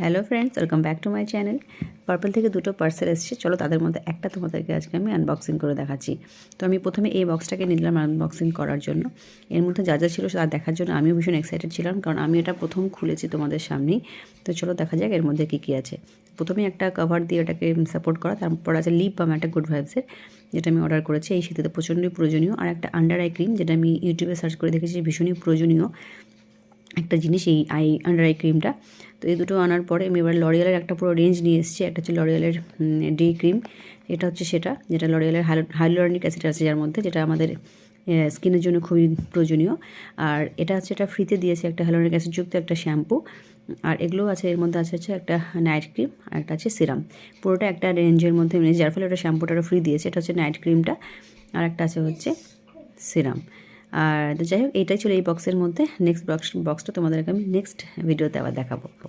Hello friends, welcome back to my channel. Purple থেকে দুটো parcel এসেছে, চলো তাদের মধ্যে একটা তোমাদেরকে আজকে আমি আনবক্সিং করে দেখাচ্ছি। তো আমি প্রথমে এই বক্সটাকে নিলাম আনবক্সিং করার জন্য। এর মধ্যে যা যা ছিল তা দেখার জন্য আমিও ভীষণ এক্সাইটেড ছিলাম, কারণ আমি এটা প্রথম খুলেছি তোমাদের সামনেই। তো চলো দেখা যাক এর মধ্যে কী কী আছে। প্রথমে একটা কভার দিয়ে ওটাকে সাপোর্ট করা, তারপর আছে লিপ বাম একটা গুড ভাইবসের, যেটা আমি অর্ডার করেছি। এই শীতে প্রচণ্ডই প্রয়োজনীয়। আর একটা আন্ডার আই ক্রিম, যেটা আমি ইউটিউবে সার্চ করে দেখেছি ভীষণই প্রয়োজনীয় একটা জিনিস, এই আন্ডার আই ক্রিমটা। তো এই দুটো আনার পরে আমি এবার লরিয়ালের একটা পুরো রেঞ্জ নিয়ে এসেছি। একটা হচ্ছে লরিয়ালের ডি ক্রিম, এটা হচ্ছে সেটা যেটা লরিয়ালের হাইলোরনিক অ্যাসিড আছে যার মধ্যে, যেটা আমাদের স্কিনের জন্য খুবই প্রয়োজনীয়। আর এটা হচ্ছে, এটা ফ্রিতে দিয়েছে একটা হাইলোরনিক অ্যাসিডযুক্ত একটা শ্যাম্পু। আর এগুলো আছে, এর মধ্যে আছে হচ্ছে একটা নাইট ক্রিম আর একটা আছে সিরাম। পুরোটা একটা রেঞ্জের মধ্যে, যার ফলে ওটা শ্যাম্পুটা ফ্রি দিয়েছে। এটা হচ্ছে নাইট ক্রিমটা, আর একটা আছে হচ্ছে সিরাম। আর যাই হোক, এইটাই ছিল এই বক্সের মধ্যে। নেক্সট বক্সটা তোমাদেরকে আমি নেক্সট ভিডিওতে আবার দেখাবো।